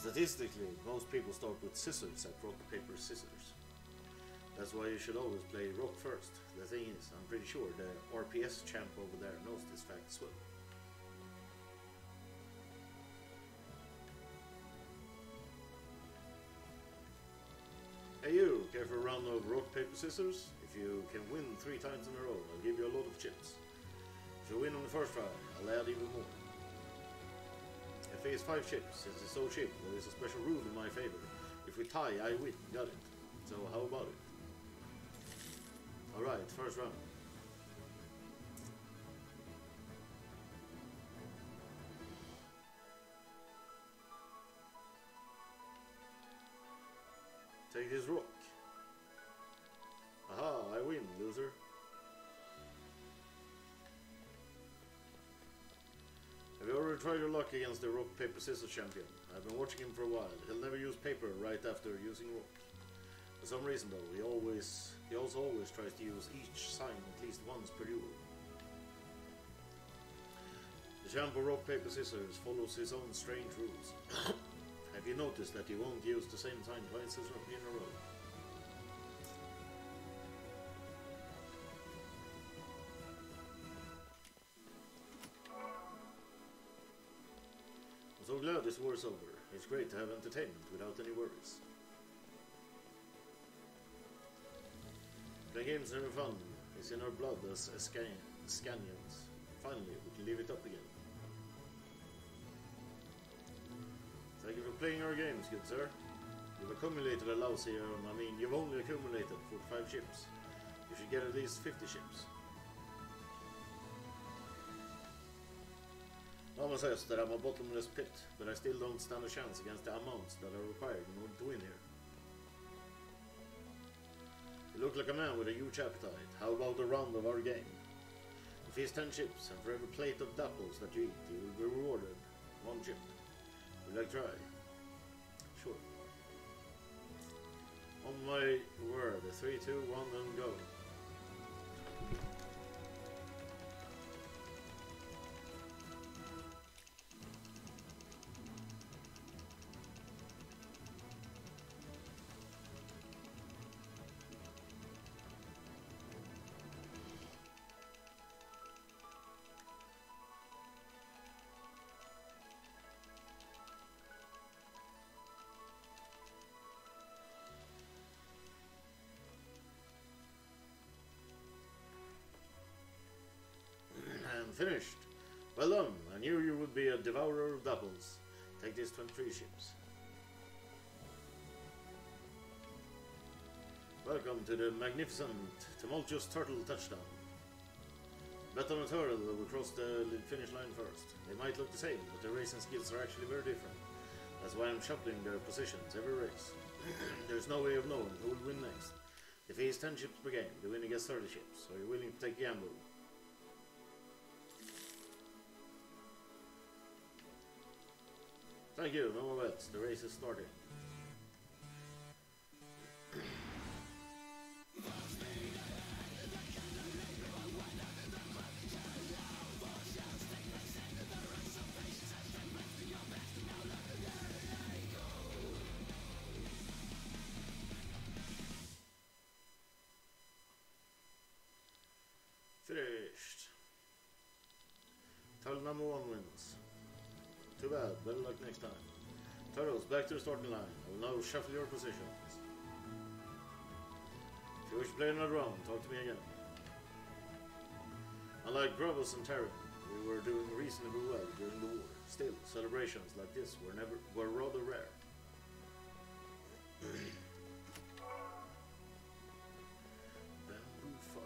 Statistically, most people start with scissors at rock, paper, scissors. That's why you should always play rock first. The thing is, I'm pretty sure the RPS champ over there knows this fact as well. Hey you, care for a round of rock, paper, scissors? If you can win 3 times in a row, I'll give you a lot of chips. If you win on the first try, I'll add even more. If he has 5 chips, since it's so cheap, there is a special rule in my favor. If we tie, I win. Got it. So how about it? Alright, first round. Take this rock. Aha, I win, loser. Have you already tried your luck against the rock, paper, scissors champion? I've been watching him for a while. He'll never use paper right after using rock. For some reason though, he also always tries to use each sign at least once per duel. The champ of rock, paper, scissors follows his own strange rules. Have you noticed that he won't use the same sign twice in a row? I'm so glad this war's over. It's great to have entertainment without any worries. Playing games are never fun. It's in our blood as Scanians. Finally, we can leave it up again. Thank you for playing our games, good sir. You've accumulated a lousy, you've only accumulated 45 chips. You should get at least 50 chips. Mama says that I'm a bottomless pit, but I still don't stand a chance against the amounts that are required in order to win here. You look like a man with a huge appetite. How about a round of our game? If he has 10 chips, and for every plate of dapples that you eat, you will be rewarded 1 chip. Would you like to try? Sure. On my word, 3, 2, 1, and go. Finished. Well done. I knew you would be a devourer of dapples. Take these 23 ships. Welcome to the magnificent, tumultuous turtle touchdown. Bet on a turtle that will cross the finish line first. They might look the same, but their racing skills are actually very different. That's why I'm shuffling their positions every race. There's no way of knowing who will win next. If he has 10 ships per game, the winner gets 30 ships. Are you willing to take a gamble? Thank you, no more bets. The race is starting. Finished. Turtle number 1 wins. Too bad, better luck next time. Turtles, back to the starting line. I will now shuffle your positions. If you wish to play another round, talk to me again. Unlike Grubbles and Terran, we were doing reasonably well during the war. Still, celebrations like this were rather rare. Bamboo fiber.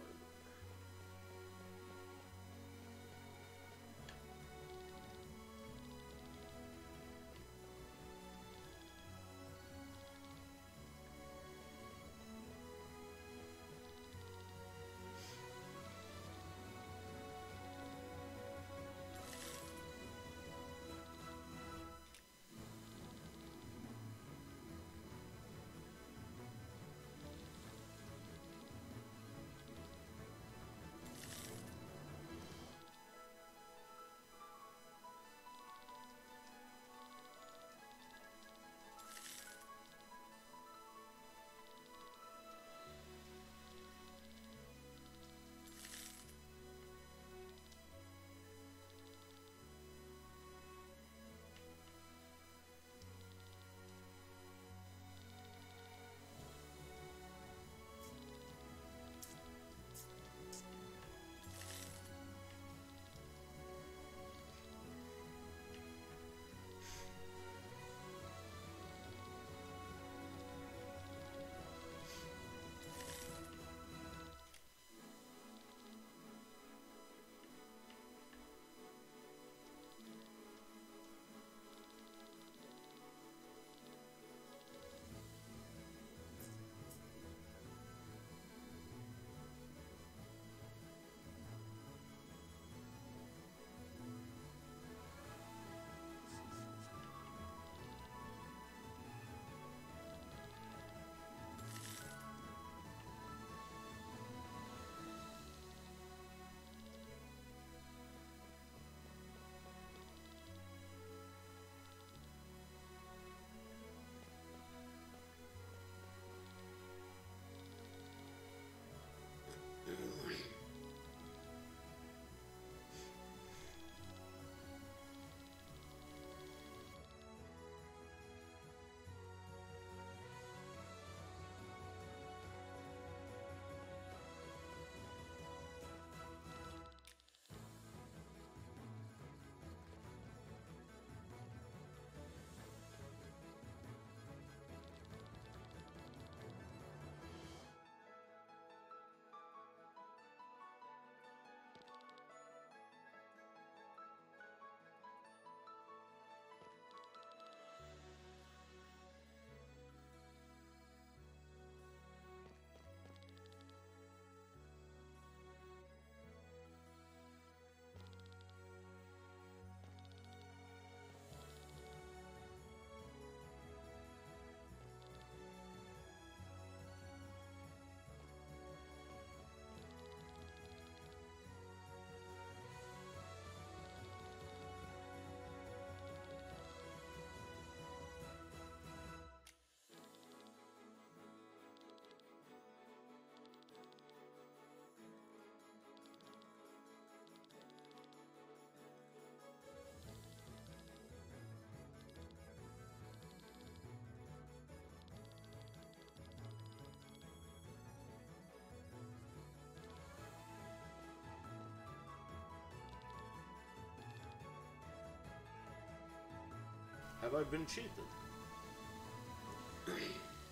Have I been cheated?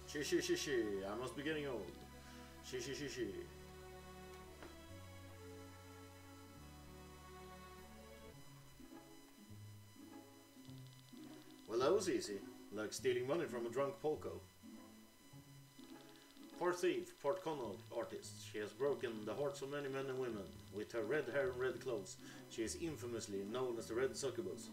She, I must be getting old. She. Well, that was easy. Like stealing money from a drunk Polko. Part thief, part con artist, she has broken the hearts of many men and women. With her red hair and red clothes, she is infamously known as the Red Succubus.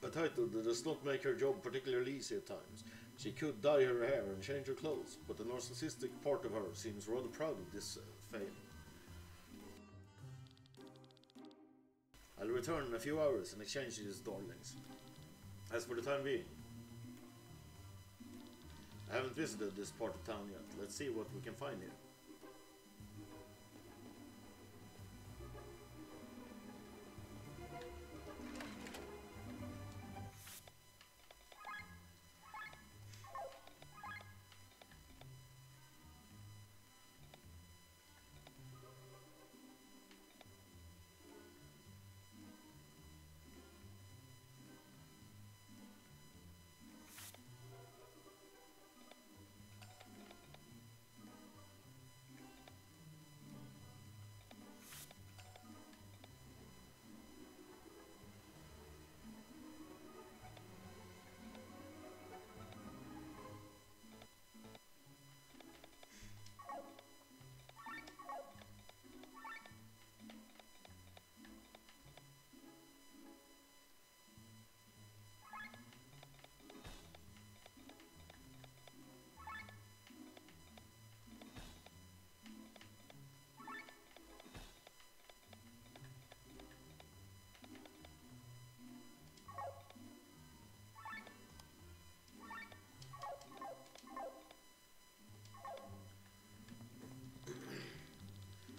A title that does not make her job particularly easy at times. She could dye her hair and change her clothes, but the narcissistic part of her seems rather proud of this fame. I'll return in a few hours and exchange these darlings. As for the time being, I haven't visited this part of town yet. Let's see what we can find here.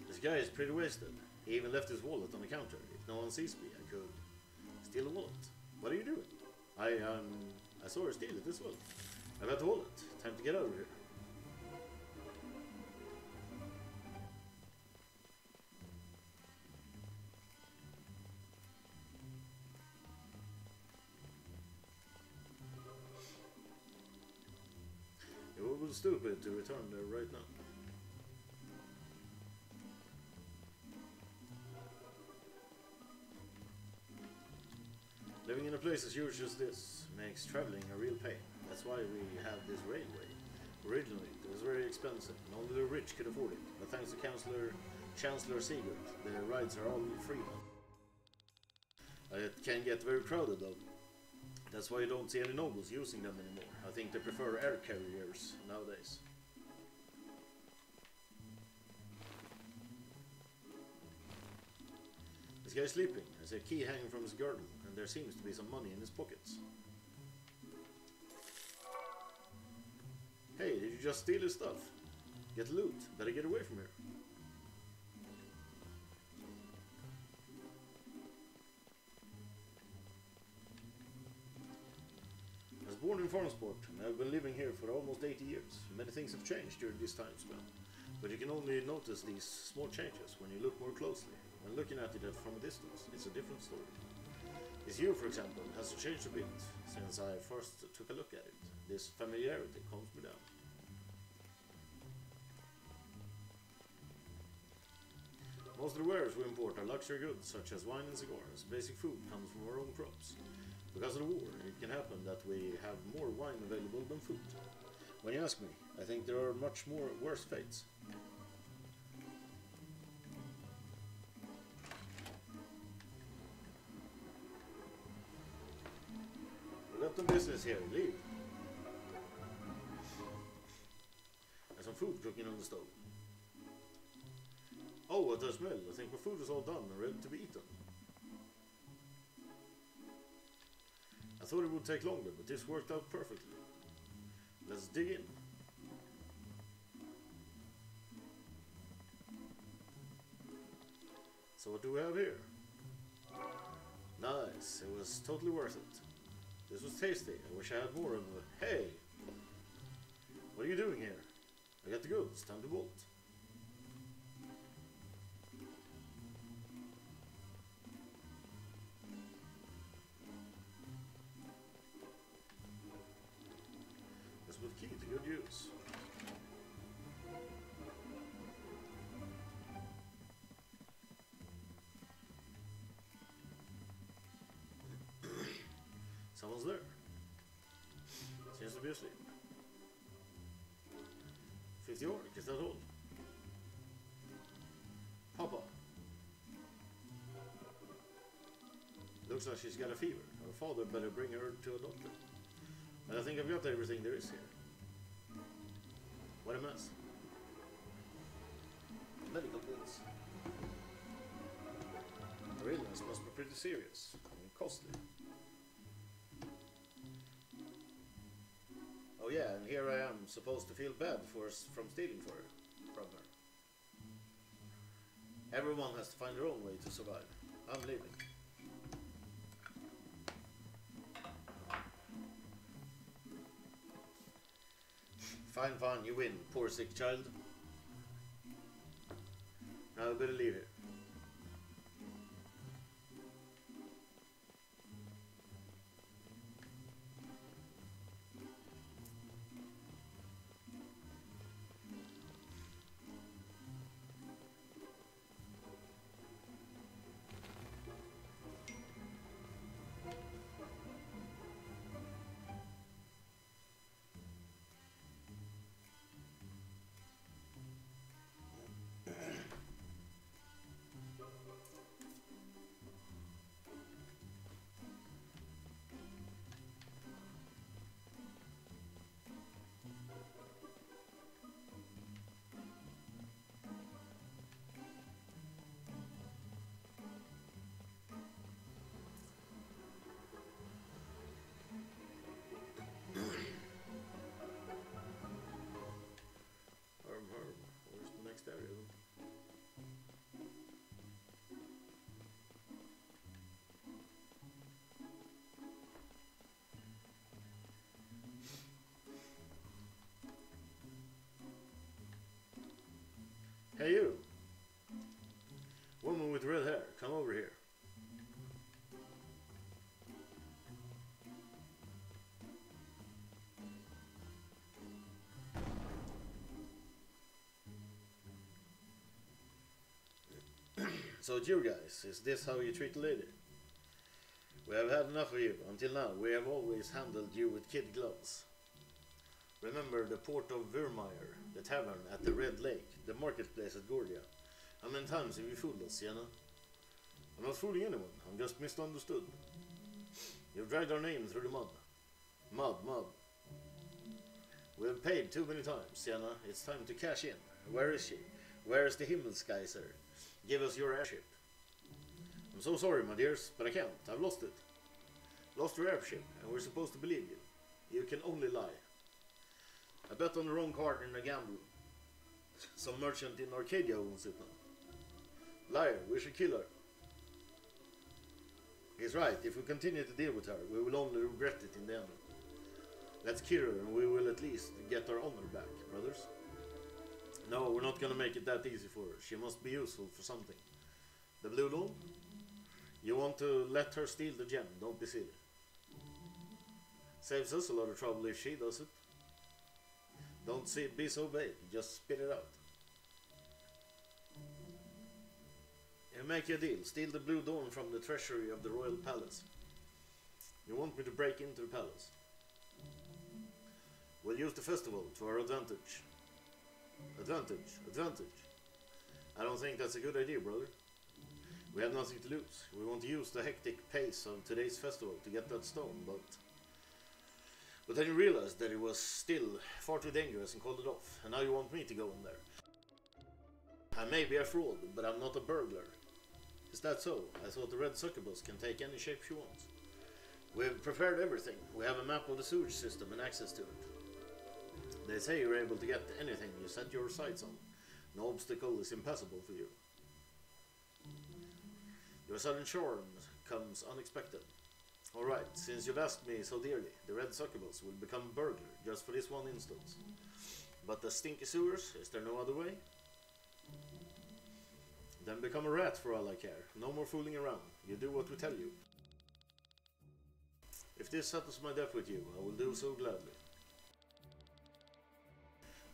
This guy is pretty wasted. He even left his wallet on the counter. If no one sees me, I could steal a wallet. What are you doing? I saw her steal it as well. I got the wallet. Time to get out of here. It would be stupid to return there right now. Living in a place as huge as this makes traveling a real pain. That's why we have this railway. Originally, it was very expensive, and only the rich could afford it. But thanks to Chancellor Sigurd, the rides are all free now. It can get very crowded though. That's why you don't see any nobles using them anymore. I think they prefer air carriers nowadays. This guy's sleeping. There's a key hanging from his girdle, and there seems to be some money in his pockets. Hey, did you just steal his stuff? Get loot. Better get away from here. I was born in Farmsport, and I've been living here for almost 80 years. Many things have changed during this time span, but you can only notice these small changes when you look more closely. When looking at it from a distance, it's a different story. This view, for example, has changed a bit since I first took a look at it. This familiarity calms me down. Most of the wares we import are luxury goods such as wine and cigars. Basic food comes from our own crops. Because of the war, it can happen that we have more wine available than food. When you ask me, I think there are much more worse fates. We got some business here, leave. There's some food cooking on the stove. Oh, what a smell! I think my food is all done and ready to be eaten. I thought it would take longer, but this worked out perfectly. Let's dig in. So what do we have here? Nice, it was totally worth it. This was tasty. I wish I had more of it. Hey! What are you doing here? I got the goods. Time to bolt. one's there. Seems to be asleep. 50 orc, is that all? Papa. Looks like she's got a fever. Her father better bring her to a doctor. But I think I've got everything there is here. What a mess. Medical bills. Her illness must be pretty serious and costly. Oh yeah, and here I am supposed to feel bad from stealing from her. Everyone has to find their own way to survive. I'm leaving. Fine, you win, poor sick child. Now I better leave here. Where's the next area? Hey you! Woman with red hair, come over here. So you guys, is this how you treat a lady? We have had enough of you. Until now, we have always handled you with kid gloves. Remember the port of Vermeer, the tavern at the Red Lake, the marketplace at Gordia. How many times have you fooled us, Sienna? I'm not fooling anyone, I'm just misunderstood. You've dragged our name through the mud. Mud. We have paid too many times, Sienna. It's time to cash in. Where is she? Where is the Himmelskaiser? Give us your airship. I'm so sorry, my dears, but I can't. I've lost it. Lost your airship, and we're supposed to believe you. You can only lie. I bet on the wrong card in a gamble. Some merchant in Arcadia owns it now. Liar, we should kill her. He's right. If we continue to deal with her, we will only regret it in the end. Let's kill her, and we will at least get our honor back, brothers. No, we're not gonna make it that easy for her. She must be useful for something. The Blue Dawn? You want to let her steal the gem, don't be silly. Saves us a lot of trouble if she does it. Don't be so vague, just spit it out. You make a deal, steal the Blue Dawn from the treasury of the royal palace. You want me to break into the palace? We'll use the festival to our advantage. Advantage. I don't think that's a good idea, brother. We have nothing to lose. We want to use the hectic pace of today's festival to get that stone, but then you realized that it was still far too dangerous and called it off, and now you want me to go in there. I may be a fraud, but I'm not a burglar. Is that so? I thought the red succubus can take any shape she wants. We've prepared everything. We have a map of the sewage system and access to it. They say you're able to get anything you set your sights on. No obstacle is impassable for you. Your sudden charm comes unexpected. Alright, since you've asked me so dearly, the red succubus will become a burglar just for this one instance. But the stinky sewers, is there no other way? Then become a rat for all I care. No more fooling around. You do what we tell you. If this settles my debt with you, I will do so gladly.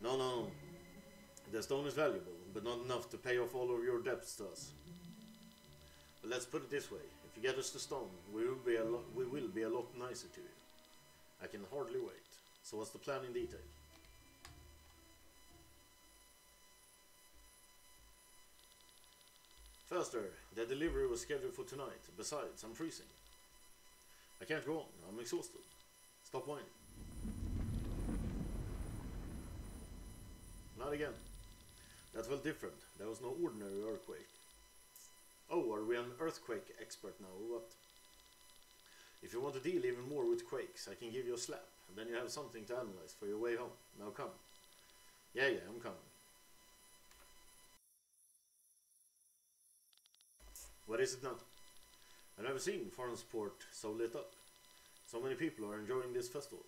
No. The stone is valuable, but not enough to pay off all of your debts to us. But let's put it this way. If you get us the stone, we will be a lot nicer to you. I can hardly wait. So what's the plan in detail? Faster! The delivery was scheduled for tonight. Besides, I'm freezing. I can't go on. I'm exhausted. Stop whining. Not again. That felt different. There was no ordinary earthquake. Oh, are we an earthquake expert now or what? If you want to deal even more with quakes, I can give you a slap, and then you have something to analyze for your way home. Now come. Yeah, I'm coming. What is it now? I've never seen Farnsport so lit up. So many people are enjoying this festival.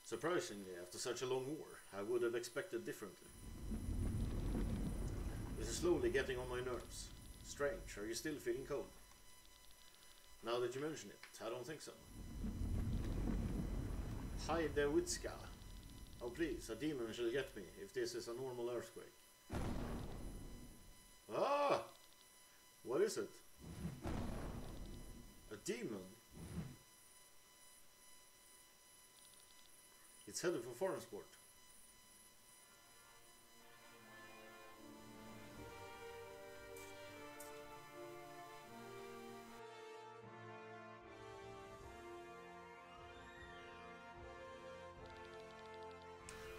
Surprisingly, after such a long war, I would have expected differently. This is slowly getting on my nerves. Strange, are you still feeling cold? Now that you mention it, I don't think so. Hide the Witska. Oh please, a demon shall get me if this is a normal earthquake. Ah! What is it? A demon? It's headed for Farnsport.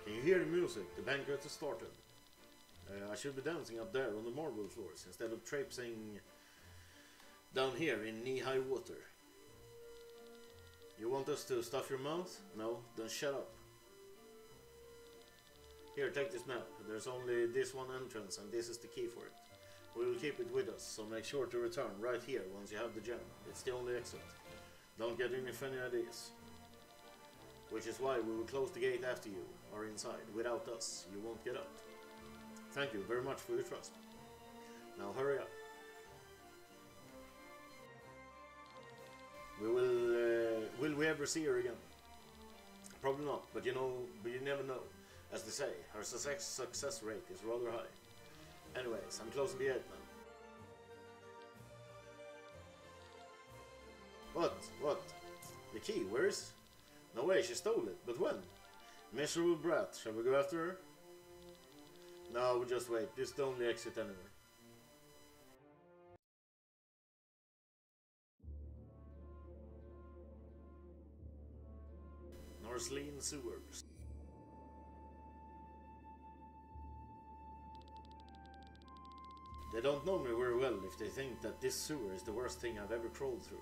Can you hear the music? The banquet has started. I should be dancing up there on the marble floors instead of traipsing down here in knee-high water. You want us to stuff your mouth? No? Then shut up. Here, take this map. There's only this one entrance and this is the key for it. We will keep it with us, so make sure to return right here once you have the gem. It's the only exit. Don't get any funny ideas. Which is why we will close the gate after you are inside. Without us, you won't get out. Thank you very much for your trust. Now hurry up. Will we ever see her again? Probably not, but you never know. As they say, her success rate is rather high. Anyways, I'm closing the gate now. What? The key, where is? No way, she stole it, but when? Miserable brat, shall we go after her? No, just wait, this is the only exit anyway. Norsleen sewers. They don't know me very well if they think that this sewer is the worst thing I've ever crawled through.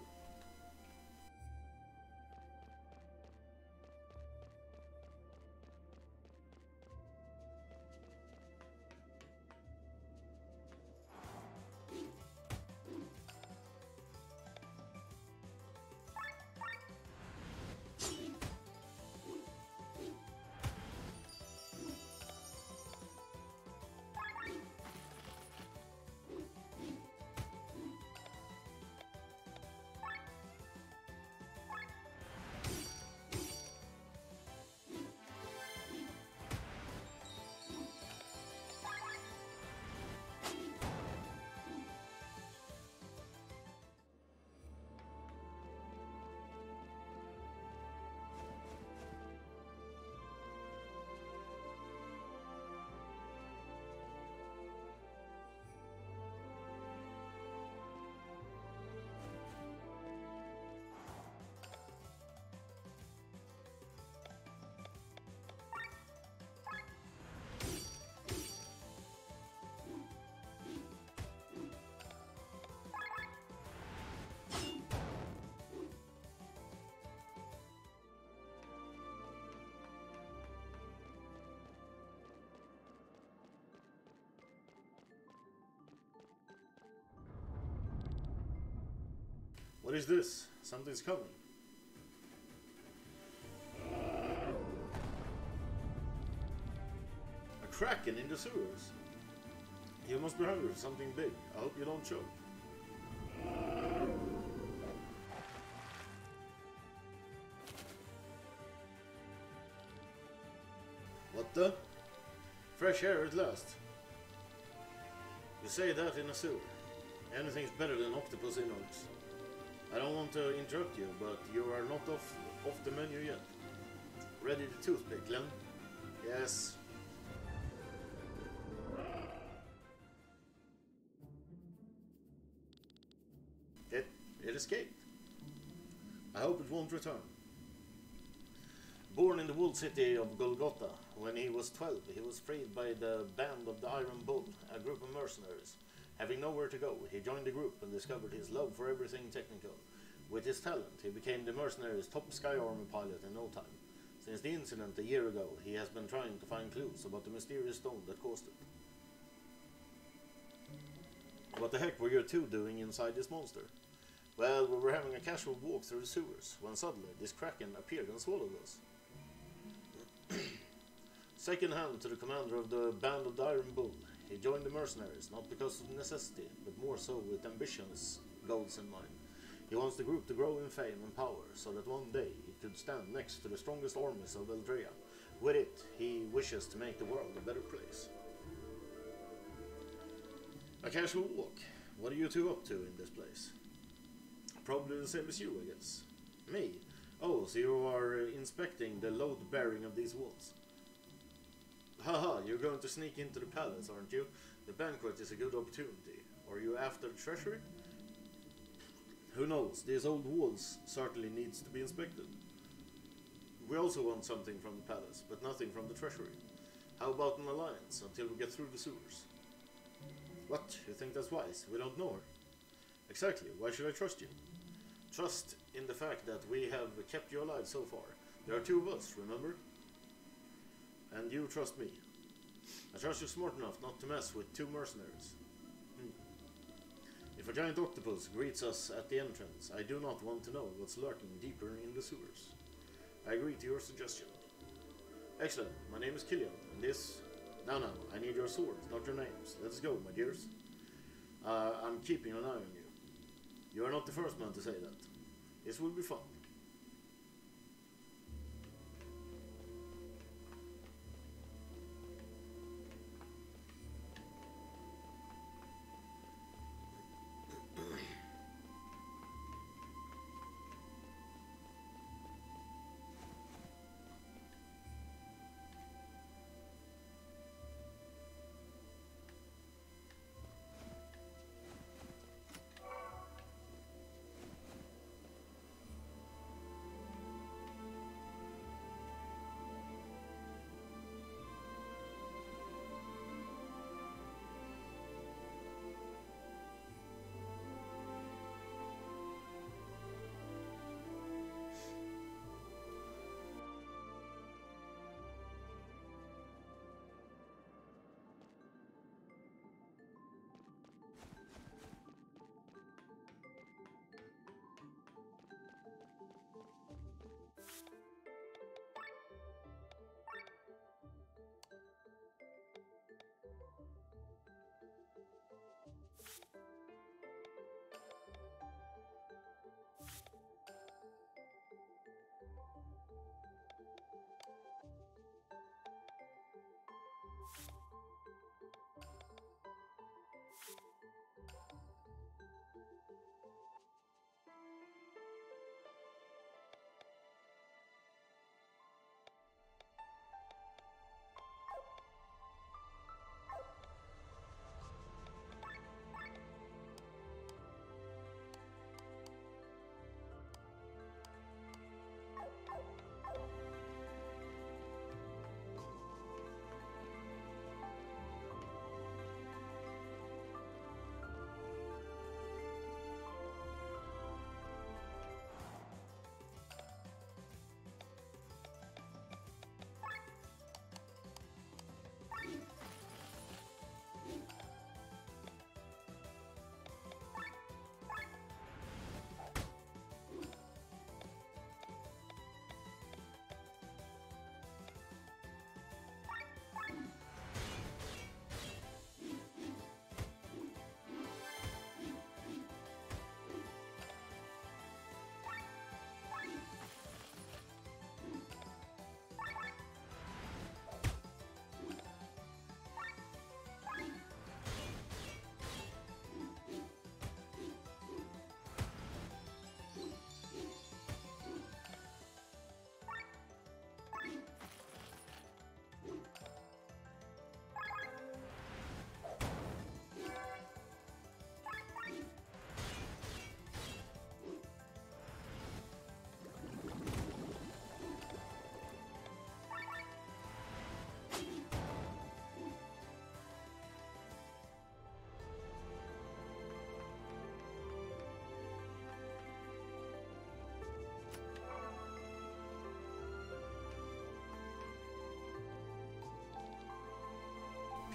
What is this? Something's coming. A kraken in the sewers. You must be hungry for something big. I hope you don't choke. What the? Fresh air at last. You say that in a sewer. Anything's better than octopus innards. I don't want to interrupt you, but you are not off the menu yet. Ready the toothpick, Glenn? Yes. It escaped. I hope it won't return. Born in the walled city of Golgotha, when he was 12, he was freed by the Band of the Iron Bull, a group of mercenaries. Having nowhere to go, he joined the group and discovered his love for everything technical. With his talent, he became the mercenaries' top sky armor pilot in no time. Since the incident a year ago, he has been trying to find clues about the mysterious stone that caused it. What the heck were you two doing inside this monster? Well, we were having a casual walk through the sewers, when suddenly this kraken appeared and swallowed us. Second hand to the commander of the Band of the Iron Bull, he joined the mercenaries, not because of necessity, but more so with ambitious goals in mind. He wants the group to grow in fame and power, so that one day he could stand next to the strongest armies of Eldrea. With it, he wishes to make the world a better place. A casual walk. What are you two up to in this place? Probably the same as you, I guess. Me? Oh, so you are inspecting the load bearing of these walls. Haha, you're going to sneak into the palace, aren't you? The banquet is a good opportunity. Are you after the treasury? Who knows, these old walls certainly needs to be inspected. We also want something from the palace, but nothing from the treasury. How about an alliance until we get through the sewers? What? You think that's wise? We don't know her. Exactly, why should I trust you? Trust in the fact that we have kept you alive so far. There are two of us, remember? And you trust me. I trust you're smart enough not to mess with two mercenaries. If a giant octopus greets us at the entrance, I do not want to know what's lurking deeper in the sewers. I agree to your suggestion. Excellent, my name is Killian, and this... Now, I need your swords, not your names. Let's go, my dears. I'm keeping an eye on you. You are not the first man to say that. This will be fun.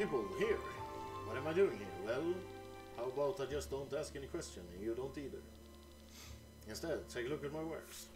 People, here! What am I doing here? Well, how about I just don't ask any question and you don't either? Instead, take a look at my wares.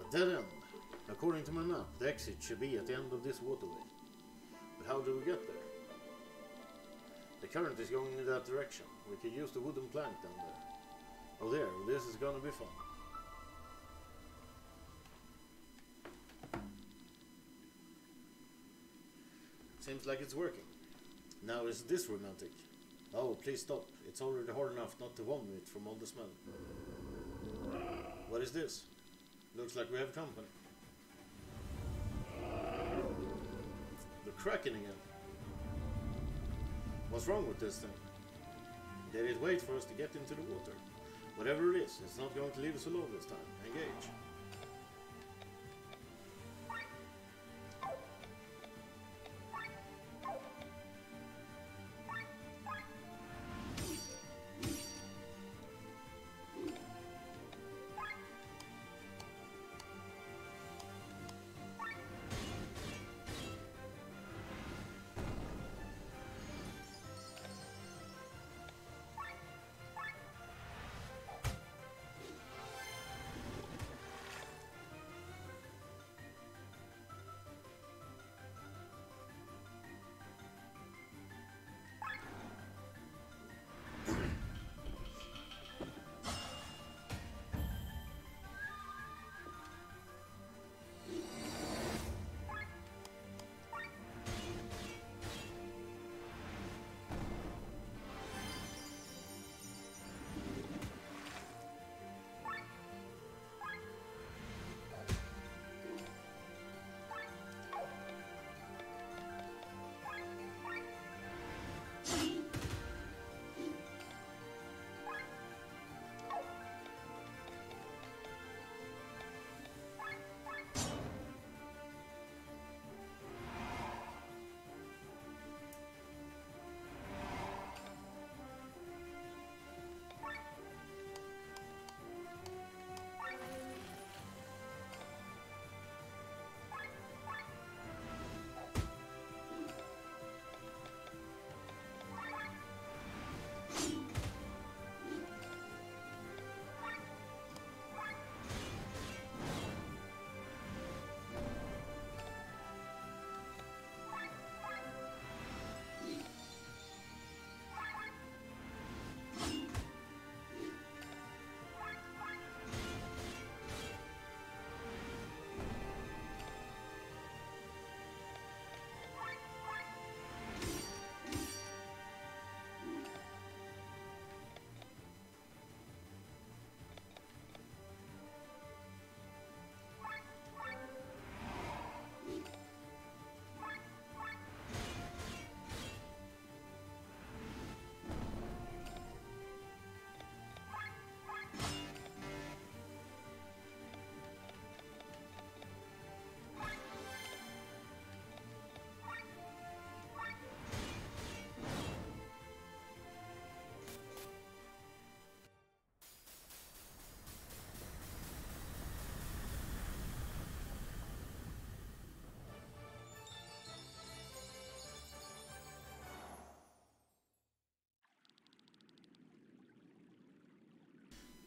Dead end. According to my map, the exit should be at the end of this waterway. But how do we get there? The current is going in that direction. We could use the wooden plank down there. Oh there, this is gonna be fun. Seems like it's working. Now is this romantic? Oh, please stop. It's already hard enough not to vomit from all the smell. What is this? Looks like we have company. The Kraken again. What's wrong with this thing? Did it wait for us to get into the water? Whatever it is, it's not going to leave us alone this time. Engage.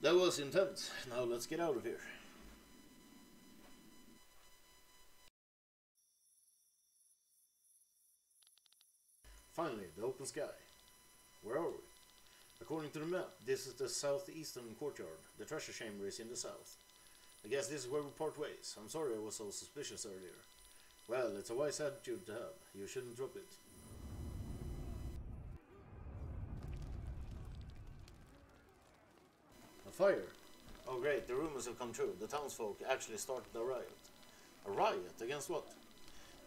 That was intense. Now let's get out of here. Finally, the open sky. Where are we? According to the map, this is the southeastern courtyard. The treasure chamber is in the south. I guess this is where we part ways. I'm sorry I was so suspicious earlier. Well, it's a wise attitude to have. You shouldn't drop it. A fire? Oh great, the rumors have come true. The townsfolk actually started a riot. A riot? Against what?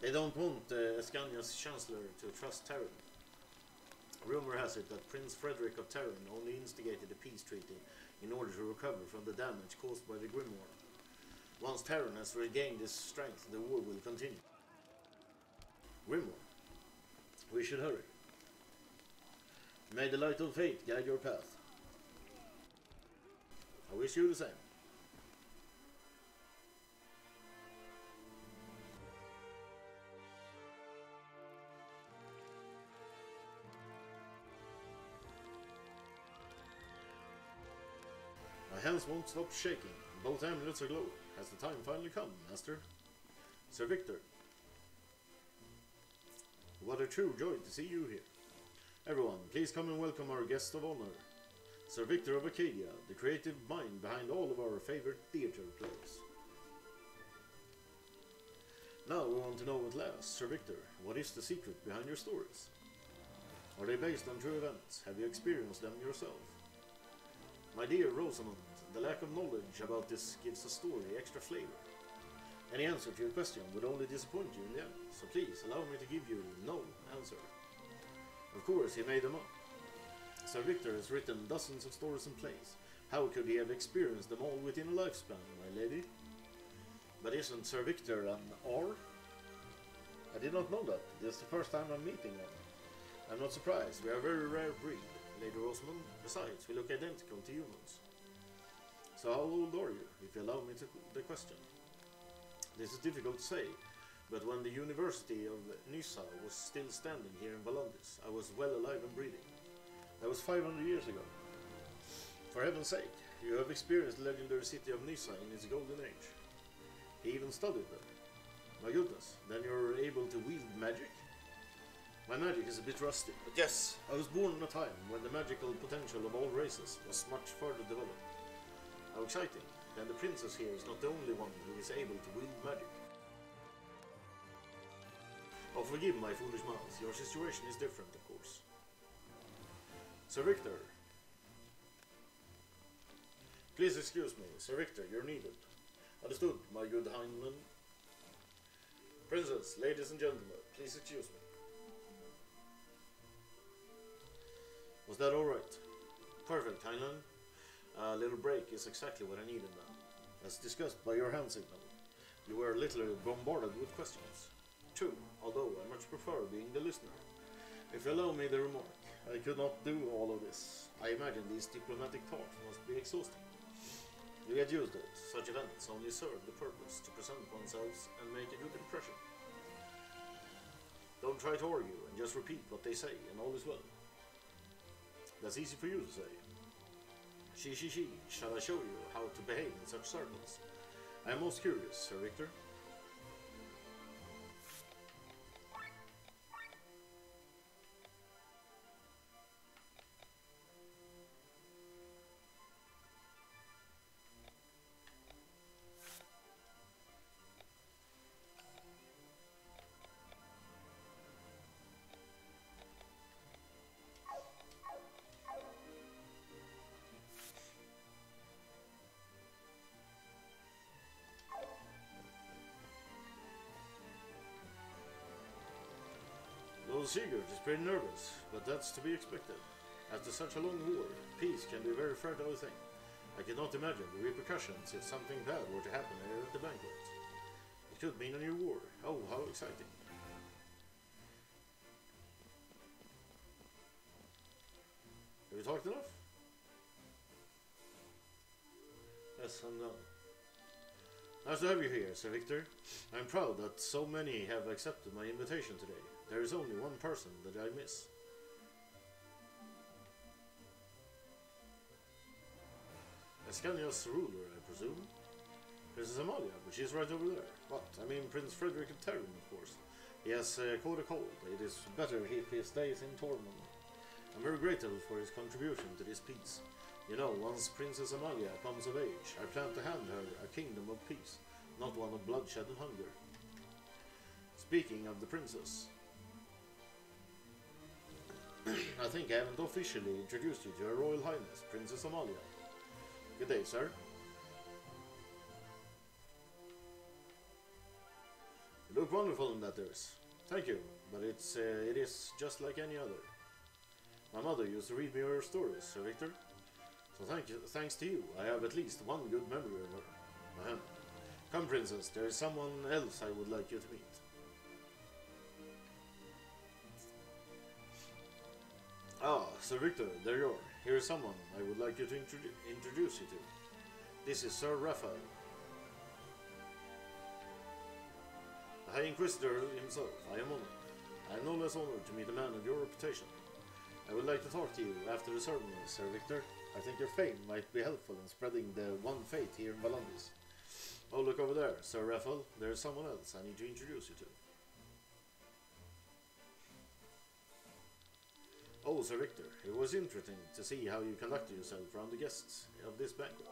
They don't want Escania's chancellor to trust Terran. Rumor has it that Prince Frederick of Terran only instigated a peace treaty in order to recover from the damage caused by the Grimoire. Once Terran has regained its strength, the war will continue. Grimoire. We should hurry. May the light of fate guide your path. I wish you the same. My hands won't stop shaking. Both amulets are glowing. Has the time finally come, Master? Sir Victor. What a true joy to see you here. Everyone, please come and welcome our guest of honor, Sir Victor of Acadia, the creative mind behind all of our favorite theater plays. Now we want to know at last, Sir Victor, what is the secret behind your stories? Are they based on true events? Have you experienced them yourself? My dear Rosamond, the lack of knowledge about this gives a story extra flavor. Any answer to your question would only disappoint you in the end, so please allow me to give you no answer. Of course, he made them up. Sir Victor has written dozens of stories and plays. How could he have experienced them all within a lifespan, my lady? But isn't Sir Victor an R? I did not know that. This is the first time I'm meeting one. I'm not surprised. We are a very rare breed, Lady Rosamond. Besides, we look identical to humans. So how old are you, if you allow me to the question? This is difficult to say, but when the University of Nyssa was still standing here in Valandis, I was well alive and breathing. That was 500 years ago. For heaven's sake, you have experienced the legendary city of Nyssa in its golden age. He even studied there. My goodness, then you're able to wield magic? My magic is a bit rusty, but yes, I was born in a time when the magical potential of all races was much further developed. How exciting. Then the princess here is not the only one who is able to wield magic. Oh, forgive my foolish mouth. Your situation is different, of course. Sir Victor. Please excuse me. Sir Victor, you're needed. Understood, my good Heinlein. Princess, ladies and gentlemen, please excuse me. Was that alright? Perfect, Heinlein. A little break is exactly what I needed now. As discussed by your hand signal, you were literally bombarded with questions. True, although I much prefer being the listener. If you allow me the remark, I could not do all of this. I imagine these diplomatic talks must be exhausting. You get used to it. Such events only serve the purpose to present oneself and make a good impression. Don't try to argue and just repeat what they say and all is well. That's easy for you to say. She, shall I show you how to behave in such circles? I am most curious, Sir Victor. Sigurd is pretty nervous, but that's to be expected. After such a long war, peace can be a very fragile thing. I cannot imagine the repercussions if something bad were to happen here at the banquet. It could mean a new war. Oh, how exciting. Have you talked enough? Yes, I'm done. Nice to have you here, Sir Victor. I'm proud that so many have accepted my invitation today. There is only one person that I miss. Escania's ruler, I presume? Princess Amalia, but she's right over there. What? I mean Prince Frederick of Terran, of course. He has caught a cold. It is better if he stays in Tormund. I'm very grateful for his contribution to this peace. You know, once Princess Amalia comes of age, I plan to hand her a kingdom of peace, not one of bloodshed and hunger. Speaking of the princess, I think I haven't officially introduced you to Her Royal Highness, Princess Amalia. Good day, sir. You look wonderful in that dress. Thank you, but it is just like any other. My mother used to read me her stories, Sir Victor. So thanks to you, I have at least one good memory of her. Ahem. Come, Princess, there is someone else I would like you to meet. Ah, Sir Victor, there you are. Here is someone I would like you to introduce you to. This is Sir Raphael. The High Inquisitor himself. I am honored. I am no less honored to meet a man of your reputation. I would like to talk to you after the ceremony, Sir Victor. I think your fame might be helpful in spreading the one faith here in Valandis. Oh, look over there, Sir Raphael. There is someone else I need to introduce you to. Oh, Sir Victor, it was interesting to see how you conducted yourself around the guests of this banquet.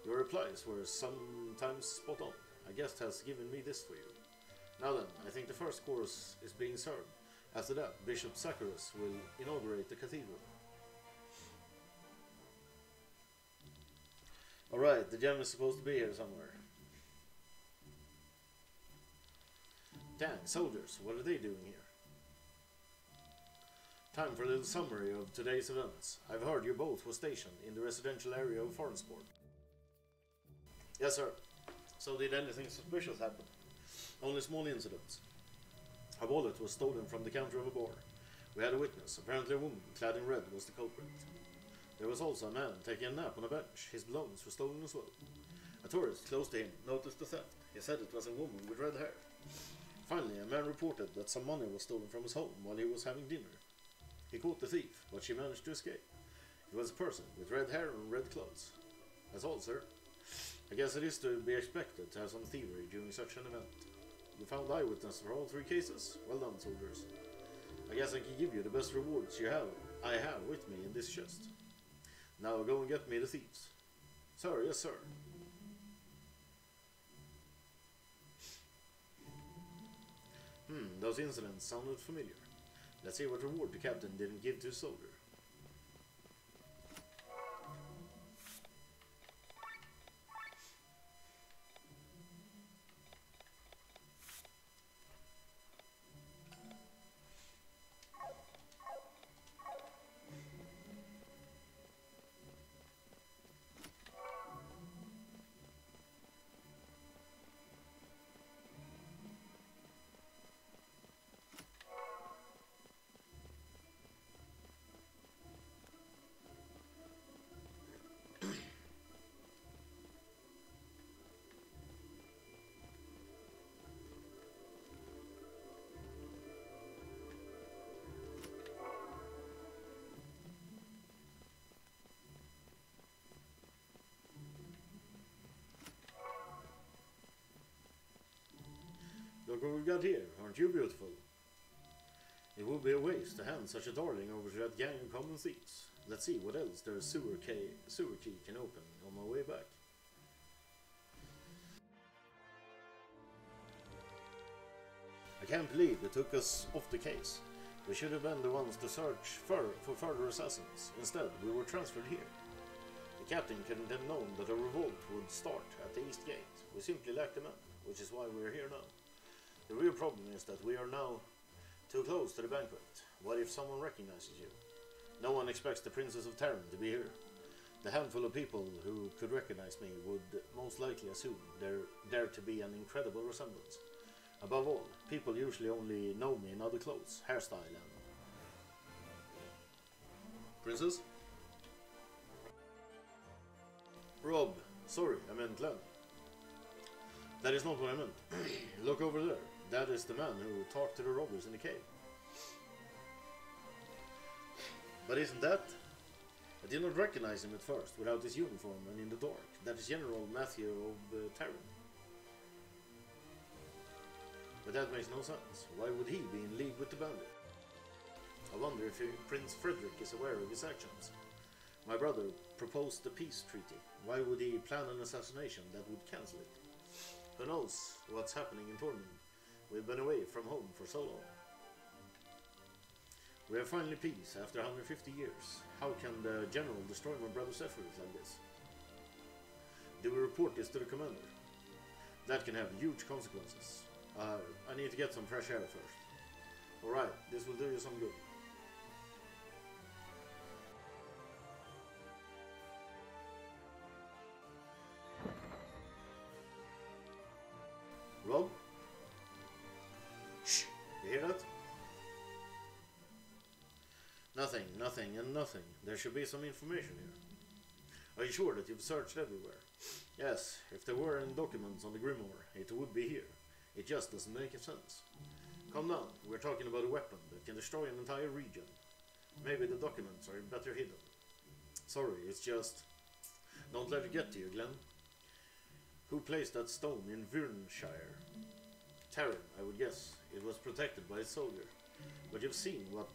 Your replies were sometimes spot on. A guest has given me this for you. Now then, I think the first course is being served. After that, Bishop Zacharias will inaugurate the cathedral. Alright, the gem is supposed to be here somewhere. Dang, soldiers, what are they doing here? Time for a little summary of today's events. I've heard you both were stationed in the residential area of Farnsport. Yes, sir. So did anything suspicious happen? Only small incidents. A wallet was stolen from the counter of a bar. We had a witness. Apparently a woman clad in red was the culprit. There was also a man taking a nap on a bench. His belongings were stolen as well. A tourist close to him noticed the theft. He said it was a woman with red hair. Finally, a man reported that some money was stolen from his home while he was having dinner. He caught the thief, but she managed to escape. It was a person with red hair and red clothes. That's all, sir. I guess it is to be expected to have some thievery during such an event. You found eyewitnesses for all three cases? Well done, soldiers. I guess I can give you the best rewards I have with me in this chest. Now go and get me the thieves. Sir, yes, sir. Those incidents sounded familiar. Let's see what reward the captain didn't give to a soldier. Look what we've got here, aren't you beautiful? It would be a waste to hand such a darling over to that gang of common thieves. Let's see what else their sewer key can open on my way back. I can't believe they took us off the case. We should have been the ones to search for further assassins. Instead, we were transferred here. The captain couldn't have known that a revolt would start at the East Gate. We simply lacked the men, which is why we're here now. The real problem is that we are now too close to the banquet. What if someone recognizes you? No one expects the Princess of Terran to be here. The handful of people who could recognize me would most likely assume there to be an incredible resemblance. Above all, people usually only know me in other clothes, hairstyle and... Princess? Rob, sorry, I meant Glenn. That is not what I meant. Look over there. That is the man who talked to the robbers in the cave. But isn't that? I did not recognize him at first, without his uniform and in the dark. That is General Matthew of Tyron. But that makes no sense. Why would he be in league with the bandit? I wonder if Prince Frederick is aware of his actions. My brother proposed the peace treaty. Why would he plan an assassination that would cancel it? Who knows what's happening in Tormund? We've been away from home for so long. We have finally peace after 150 years. How can the general destroy my brother's efforts like this? Do we report this to the commander? That can have huge consequences. I need to get some fresh air first. Alright, this will do you some good. Rob? Shh! You hear that? Nothing, nothing, and nothing. There should be some information here. Are you sure that you've searched everywhere? Yes, if there were any documents on the Grimoire, it would be here. It just doesn't make sense. Calm down, we're talking about a weapon that can destroy an entire region. Maybe the documents are better hidden. Sorry, it's just... Don't let it get to you, Glenn. Who placed that stone in Vyrnshire? Terran, I would guess. It was protected by a soldier. But you've seen what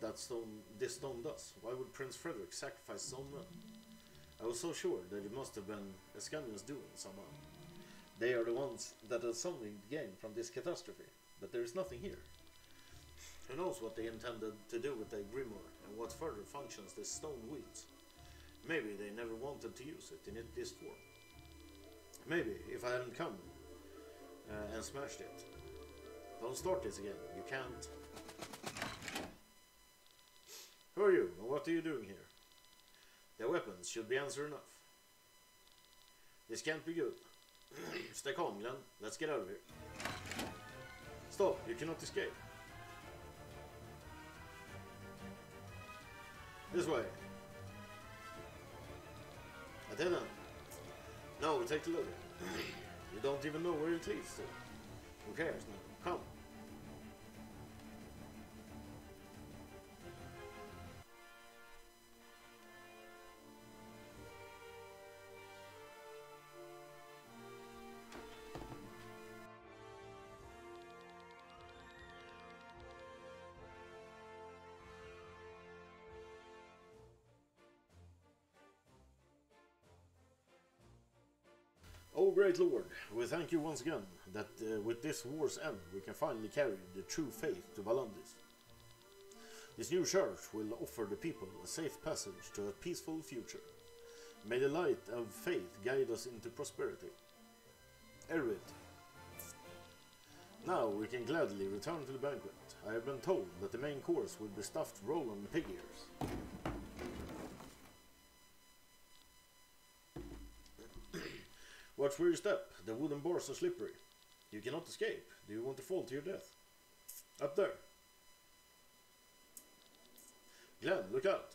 this stone does. Why would Prince Frederick sacrifice his own men? I was so sure that it must have been Ascanians doing somehow. They are the ones that are solving the game from this catastrophe. But there is nothing here. Who knows what they intended to do with the Grimoire and what further functions this stone wields. Maybe they never wanted to use it in this form. Maybe if I hadn't come and smashed it. Don't start this again. You can't. Who are you and what are you doing here? Their weapons should be answer enough. This can't be good. Stay calm, Glenn. Let's get out of here. Stop, you cannot escape. This way. A dead end. No, take a look. You don't even know where it leads to. Who cares now? Come. Oh great lord, we thank you once again that with this war's end we can finally carry the true faith to Valandis. This new church will offer the people a safe passage to a peaceful future. May the light of faith guide us into prosperity. Erwit. Now we can gladly return to the banquet. I have been told that the main course will be stuffed Roland pig ears. Watch where you step. The wooden bars are slippery. You cannot escape. Do you want to fall to your death? Up there. Glenn, look out.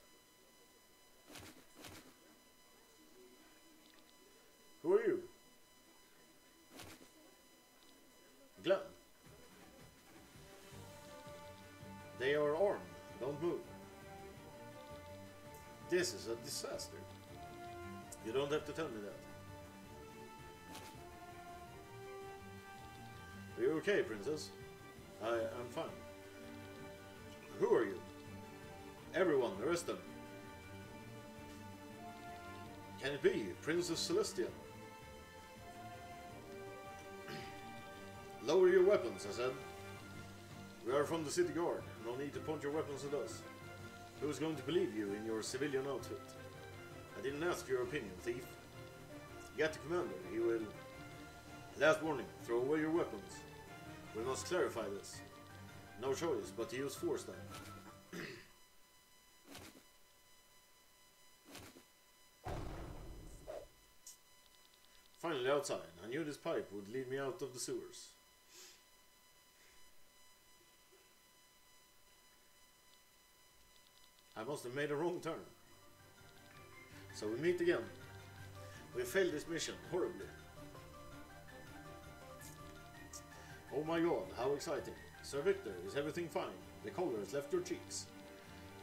Who are you? Glenn. They are armed. Don't move. This is a disaster. You don't have to tell me that. Are you okay, princess? I am fine. Who are you? Everyone, arrest them. Can it be Princess Celestia? Lower your weapons, I said. We are from the city guard. No need to point your weapons at us. Who is going to believe you in your civilian outfit? I didn't ask your opinion, thief. Get the commander. He will... Last warning, throw away your weapons. We must clarify this. No choice but to use force then. Finally outside. I knew this pipe would lead me out of the sewers. I must have made a wrong turn. So we meet again. We failed this mission horribly. Oh my god, how exciting. Sir Victor, is everything fine? The color has left your cheeks.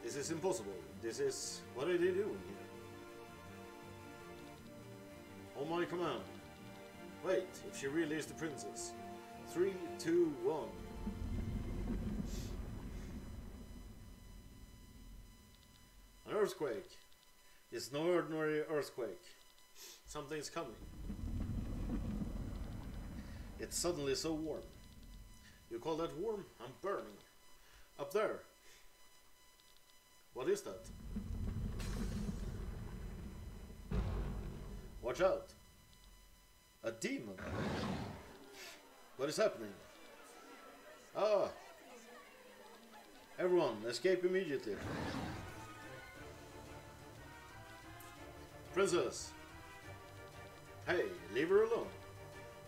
This is impossible. This is... What are they doing here? On my command. Wait, if she really is the princess. 3, 2, 1. An earthquake. It's no ordinary earthquake. Something's coming. It's suddenly so warm. You call that warm? I'm burning. Up there. What is that? Watch out. A demon. What is happening? Ah. Everyone, escape immediately. Princess. Hey, leave her alone.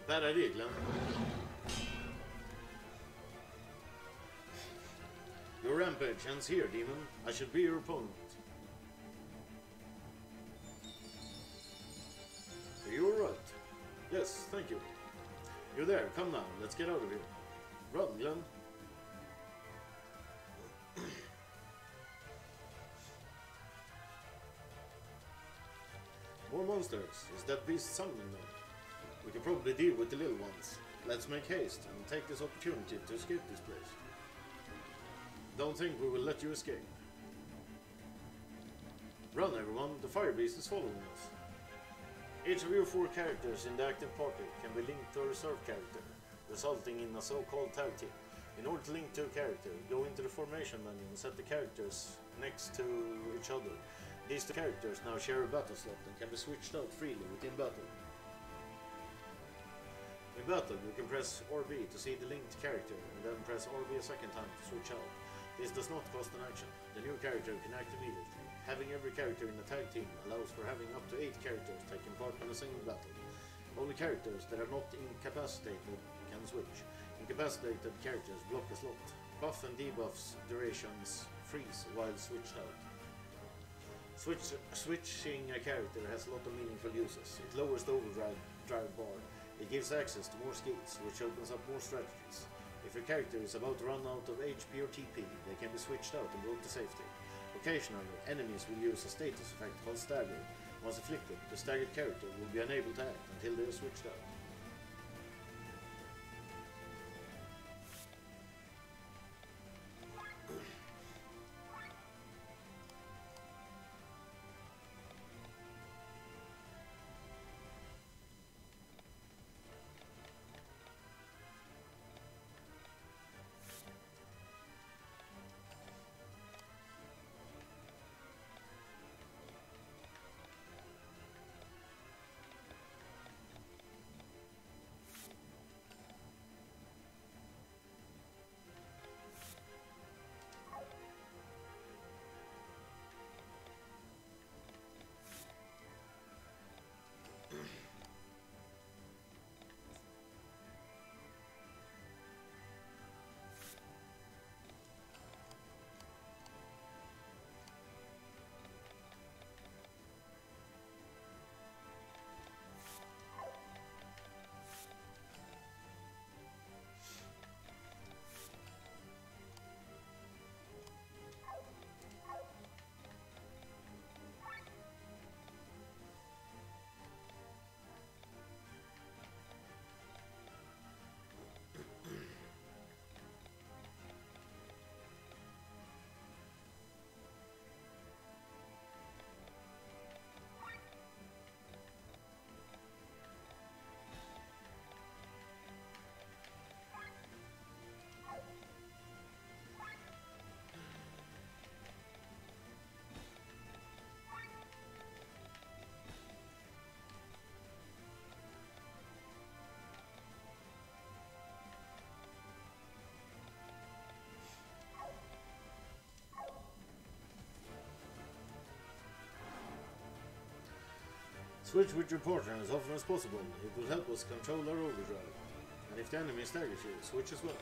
Bad idea, Glenn. Your rampage ends here, demon. I should be your opponent. You were right. Yes, thank you. You're there. Come now. Let's get out of here. Run, Glenn. More monsters. Is that beast summoning them? We can probably deal with the little ones. Let's make haste and take this opportunity to escape this place. Don't think we will let you escape. Run, everyone. The fire beast is following us. Each of your 4 characters in the active party can be linked to a reserve character, resulting in a so-called tag team. In order to link to a character, go into the formation menu and set the characters next to each other. These 2 characters now share a battle slot and can be switched out freely within battle. In battle, you can press RB to see the linked character, and then press RB a second time to switch out. This does not cost an action. The new character can act immediately. Having every character in a tag team allows for having up to 8 characters taking part in a single battle. Only characters that are not incapacitated can switch. Incapacitated characters block a slot. Buff and debuffs durations freeze while switched out. Switching a character has a lot of meaningful uses. It lowers the overdrive bar. It gives access to more skills, which opens up more strategies. If your character is about to run out of HP or TP, they can be switched out and brought to safety. Occasionally, enemies will use a status effect called Stagger. Once afflicted, the staggered character will be unable to act until they are switched out. Switch with your partner as often as possible. It will help us control our overdrive. And if the enemy staggers you, switch as well.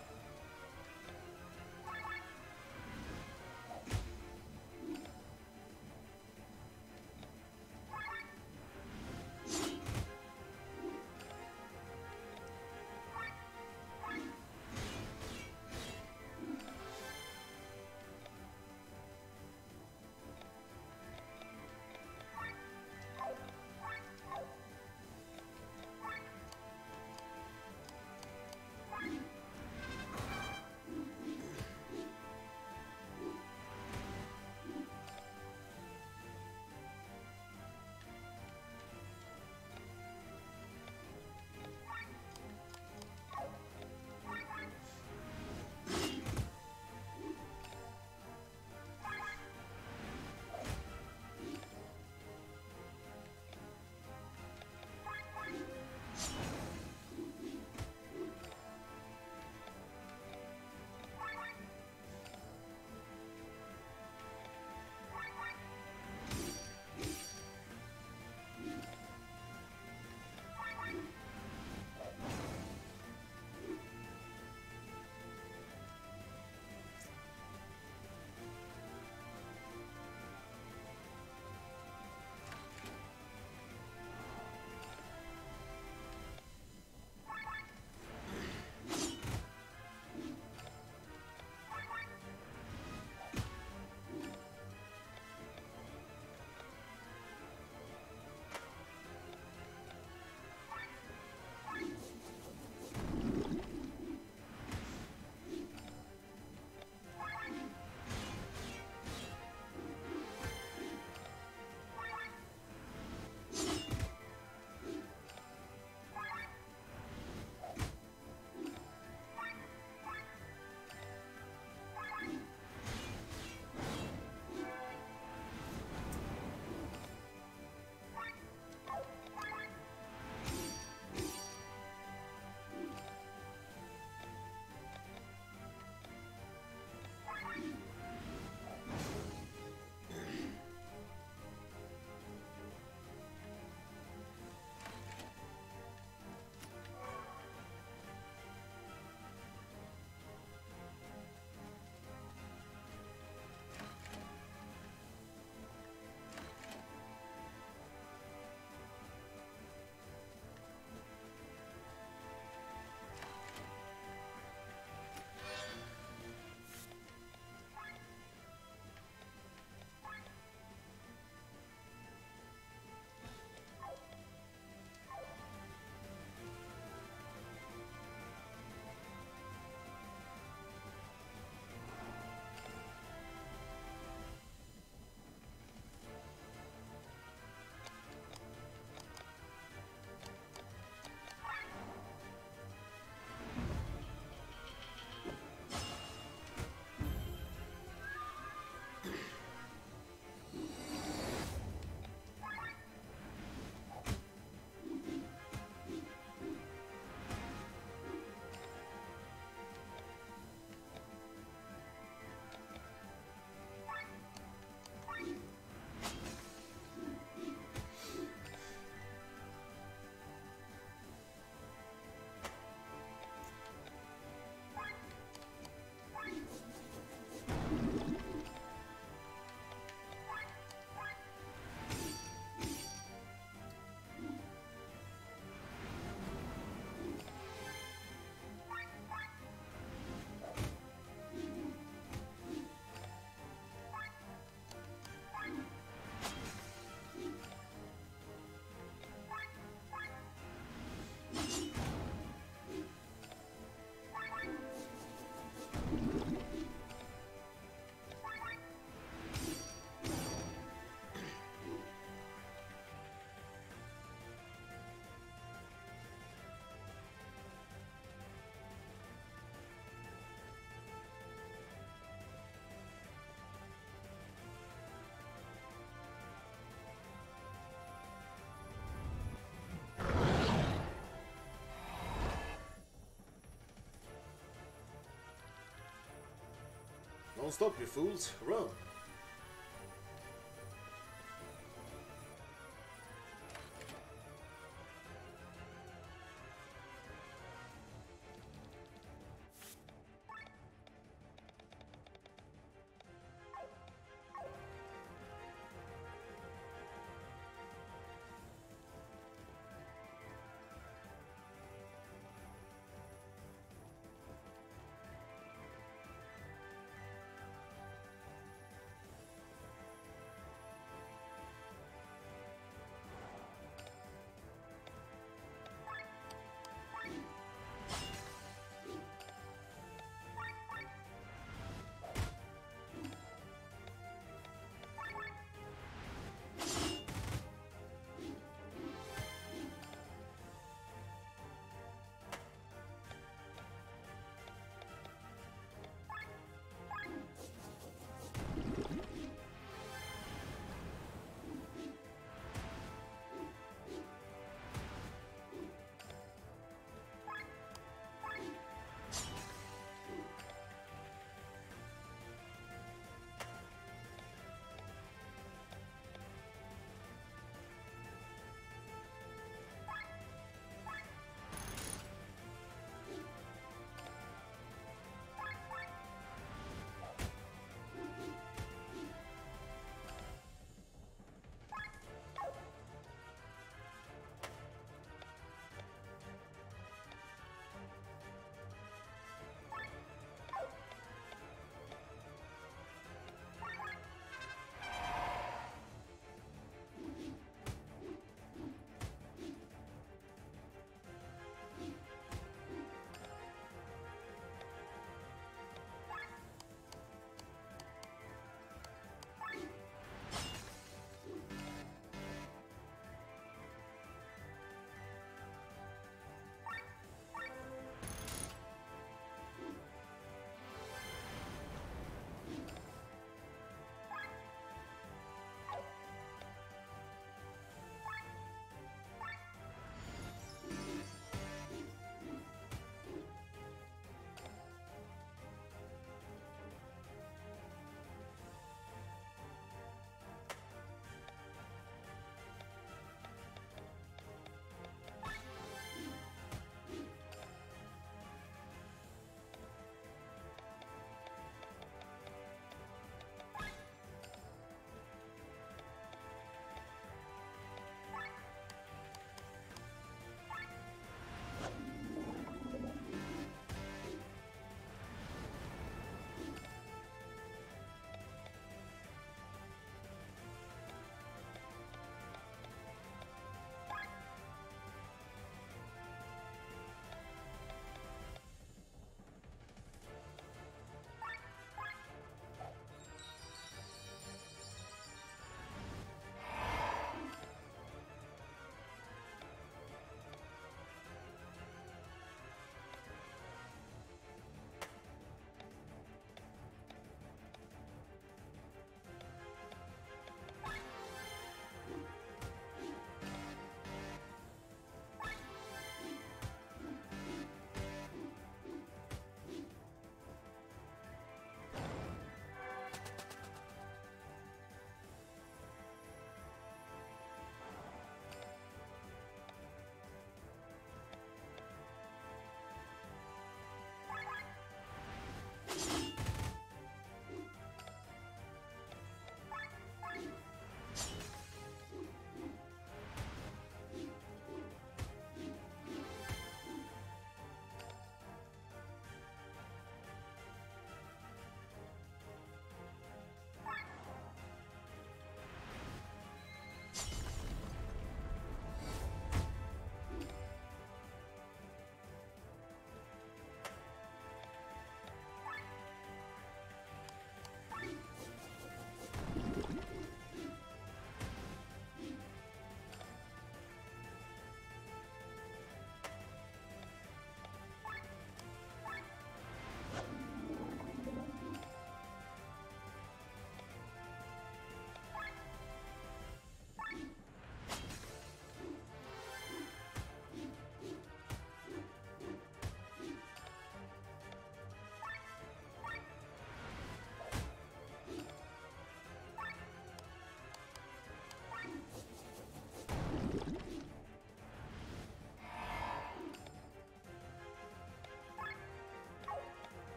Don't stop, you fools. Run.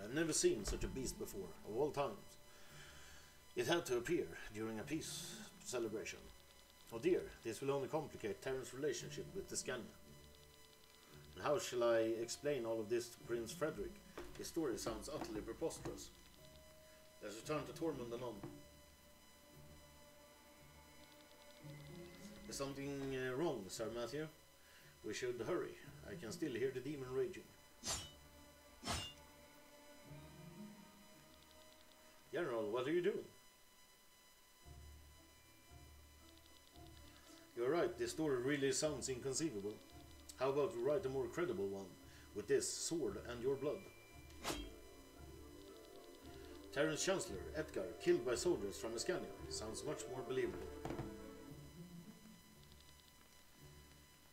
I've never seen such a beast before, of all times. It had to appear during a peace celebration. Oh dear, this will only complicate Terran's relationship with the Scania. And how shall I explain all of this to Prince Frederick? His story sounds utterly preposterous. Let's return to Tormund and on. Is something wrong, Sir Matthew? We should hurry. I can still hear the demon raging. General, what are you doing? You're right, this story really sounds inconceivable. How about we write a more credible one, with this sword and your blood? Terran's Chancellor, Edgar, killed by soldiers from Escania. Sounds much more believable.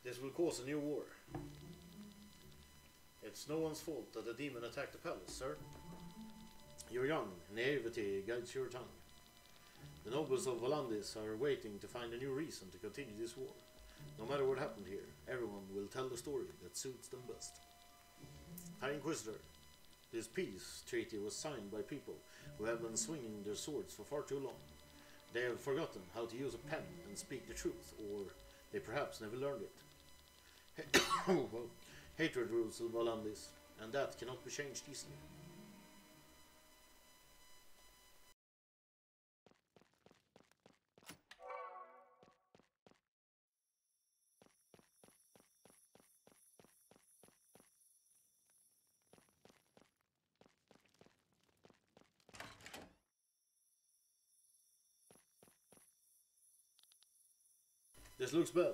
This will cause a new war. It's no one's fault that the demon attacked the palace, sir. You're young, naivety guides your tongue. The nobles of Volandis are waiting to find a new reason to continue this war. No matter what happened here, everyone will tell the story that suits them best. High Inquisitor, this peace treaty was signed by people who have been swinging their swords for far too long. They have forgotten how to use a pen and speak the truth, or they perhaps never learned it. Well, hatred rules Volandis, and that cannot be changed easily. This looks bad.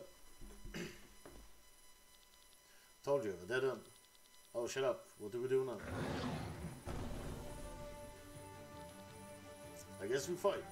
Told you, a dead end. Oh, shut up. What do we do now? I guess we fight.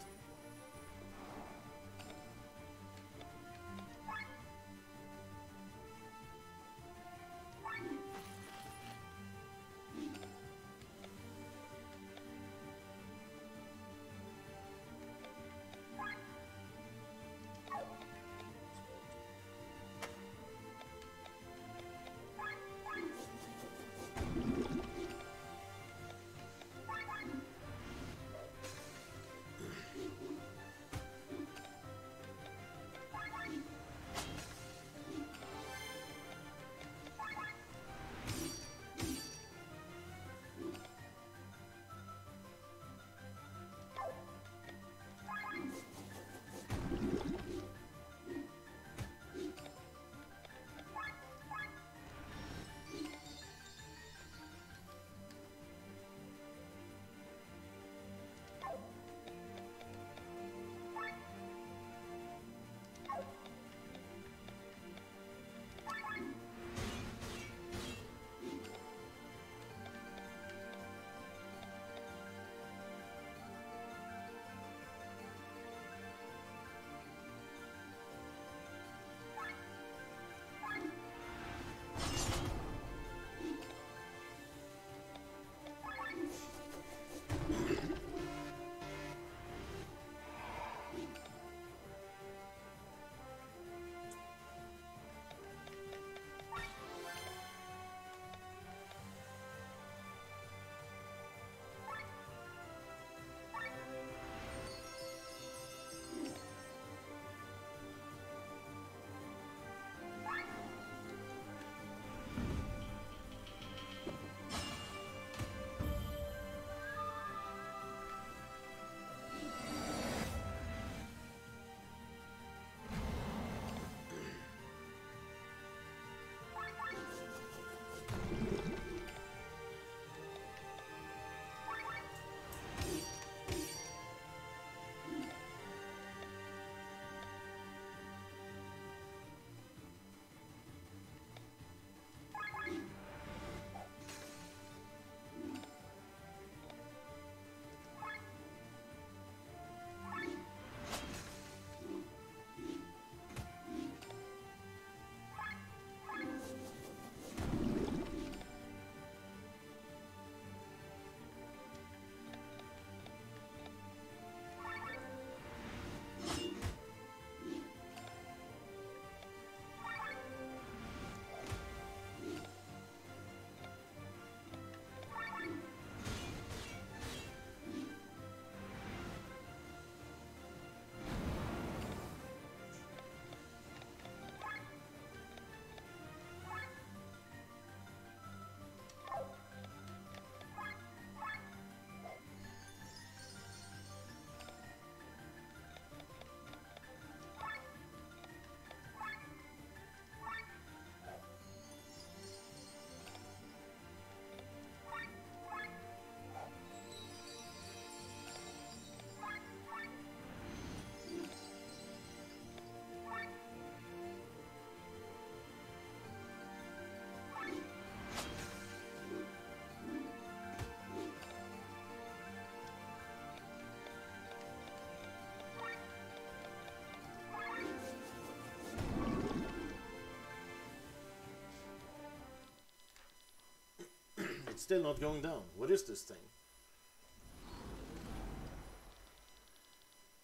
still not going down. What is this thing?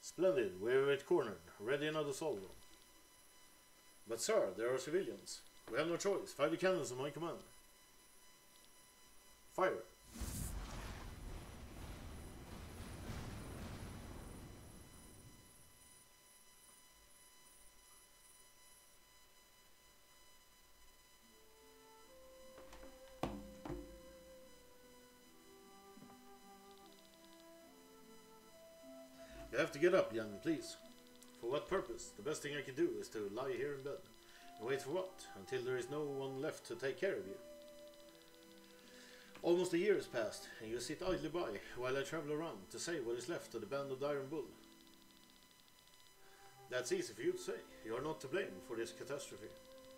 Splendid, we have it cornered. Ready another salvo. But sir, there are civilians. We have no choice. Fire the cannons on my command. Fire. You have to get up, young, please. For what purpose? The best thing I can do is to lie here in bed. And wait for what? Until there is no one left to take care of you. Almost a year has passed, and you sit idly by while I travel around to save what is left of the band of the Iron Bull. That's easy for you to say. You are not to blame for this catastrophe.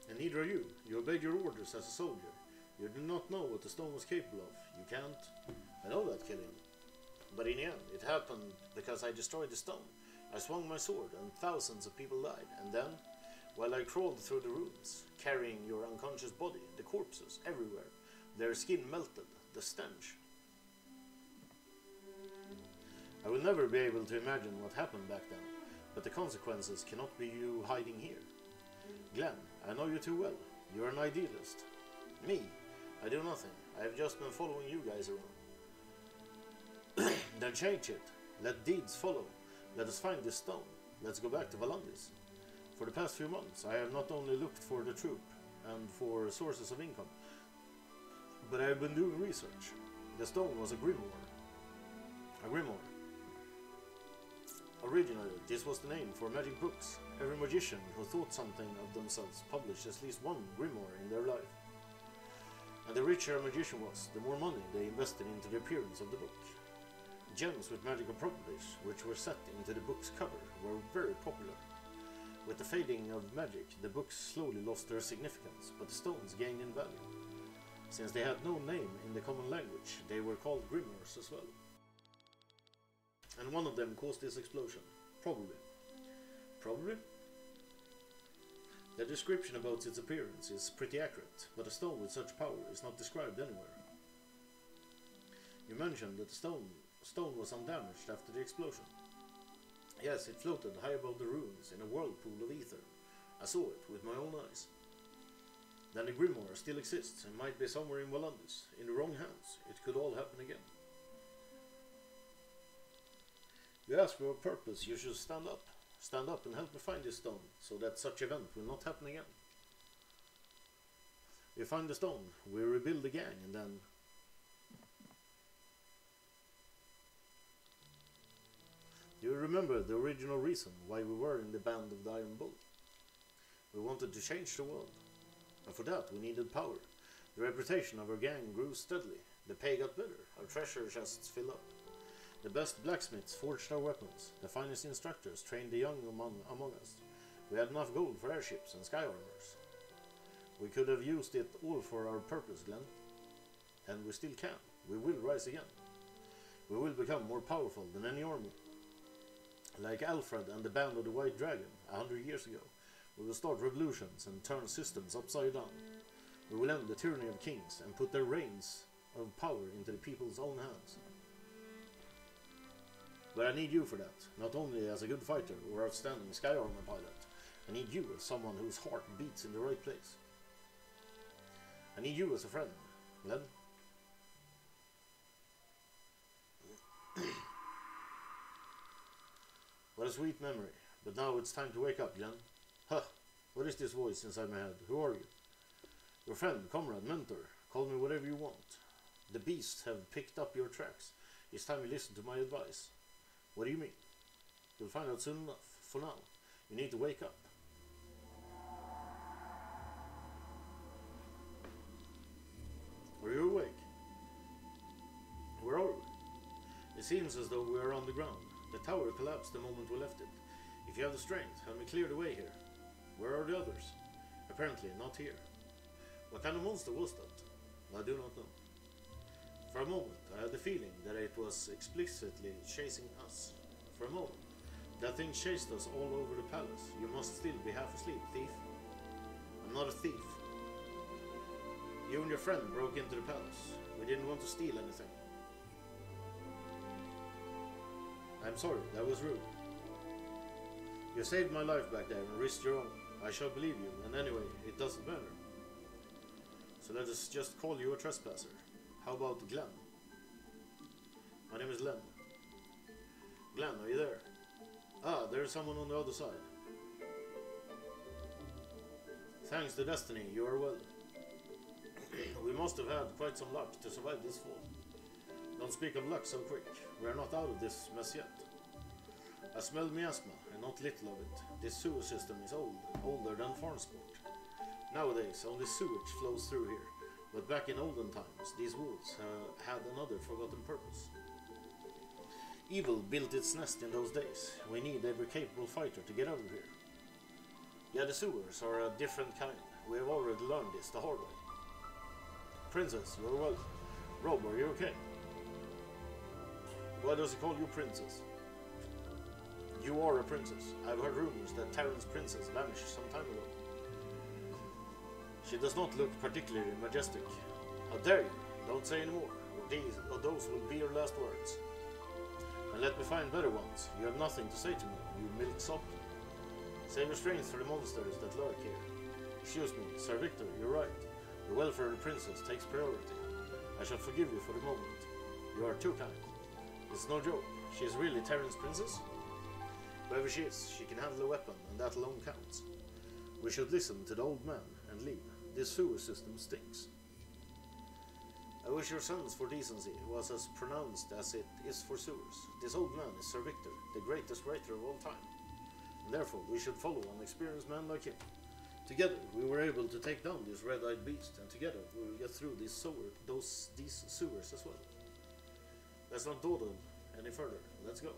And neither are you. You obeyed your orders as a soldier. You do not know what the stone was capable of. You can't. I know that, Killian. But in the end, it happened because I destroyed the stone. I swung my sword, and thousands of people died. And then, while I crawled through the rooms, carrying your unconscious body, the corpses everywhere, their skin melted, the stench. I will never be able to imagine what happened back then, but the consequences cannot be you hiding here. Glenn, I know you too well. You are an idealist. Me, I do nothing. I have just been following you guys around. Then change it. Let deeds follow. Let us find this stone. Let's go back to Valandis. For the past few months, I have not only looked for the troop and for sources of income, but I have been doing research. The stone was a grimoire. A grimoire. Originally, this was the name for magic books. Every magician who thought something of themselves published at least one grimoire in their life. And the richer a magician was, the more money they invested into the appearance of the book. Gems with magical properties, which were set into the book's cover, were very popular. With the fading of magic, the books slowly lost their significance, but the stones gained in value. Since they had no name in the common language, they were called grimoires as well. And one of them caused this explosion. Probably. Probably? The description about its appearance is pretty accurate, but a stone with such power is not described anywhere. You mentioned that the stone was undamaged after the explosion. Yes, it floated high above the ruins in a whirlpool of ether. I saw it with my own eyes. Then the grimoire still exists and might be somewhere in Valandis. In the wrong hands, it could all happen again. You ask for a purpose, you should stand up. Stand up and help me find this stone, so that such event will not happen again. We find the stone, we rebuild the gang, and then... Do you remember the original reason why we were in the band of the Iron Bull? We wanted to change the world. And for that we needed power. The reputation of our gang grew steadily. The pay got better. Our treasure chests filled up. The best blacksmiths forged our weapons. The finest instructors trained the young among us. We had enough gold for airships and sky armors. We could have used it all for our purpose, Glenn. And we still can. We will rise again. We will become more powerful than any army. Like Alfred and the Band of the White Dragon 100 years ago, we will start revolutions and turn systems upside down. We will end the tyranny of kings and put their reins of power into the people's own hands. But I need you for that, not only as a good fighter or outstanding sky armor pilot. I need you as someone whose heart beats in the right place. I need you as a friend, Glenn. What a sweet memory. But now it's time to wake up, Glenn. Huh, what is this voice inside my head? Who are you? Your friend, comrade, mentor. Call me whatever you want. The beasts have picked up your tracks. It's time you listen to my advice. What do you mean? You'll find out soon enough. For now, you need to wake up. Are you awake? Where are we? It seems as though we are on the ground. The tower collapsed the moment we left it. If you have the strength, help me clear the way here. Where are the others? Apparently not here. What kind of monster was that? I do not know. For a moment, I had the feeling that it was explicitly chasing us. For a moment, that thing chased us all over the palace. You must still be half asleep, thief. I'm not a thief. You and your friend broke into the palace. We didn't want to steal anything. I'm sorry, that was rude. You saved my life back there and risked your own. I shall believe you, and anyway, it doesn't matter. So let us just call you a trespasser. How about Glenn? My name is Len. Glenn, are you there? Ah, there's someone on the other side. Thanks to destiny, you are well. We must have had quite some luck to survive this fall. Don't speak of luck so quick. We are not out of this mess yet. I smell miasma, and not little of it. This sewer system is old, older than Farnsport. Nowadays, only sewage flows through here, but back in olden times, these woods had another forgotten purpose. Evil built its nest in those days. We need every capable fighter to get over here. Yeah, the sewers are a different kind. We have already learned this the hard way. Princess, you're welcome. Rob, are you okay? Why does he call you princess? You are a princess. I've heard rumors that Terran's princess vanished some time ago. She does not look particularly majestic. How dare you? Don't say any more, or those will be your last words. And let me find better ones. You have nothing to say to me, you milksop. Save your strength for the monsters that lurk here. Excuse me, Sir Victor, you're right. The welfare of the princess takes priority. I shall forgive you for the moment. You are too kind. It's no joke. She is really Terran's princess? Whoever she is, she can handle a weapon, and that alone counts. We should listen to the old man and leave. This sewer system stinks. I wish your sons for decency was as pronounced as it is for sewers. This old man is Sir Victor, the greatest writer of all time. And therefore, we should follow an experienced man like him. Together, we were able to take down this red-eyed beast, and together we will get through these sewers as well. Let's not dawdle any further. Let's go.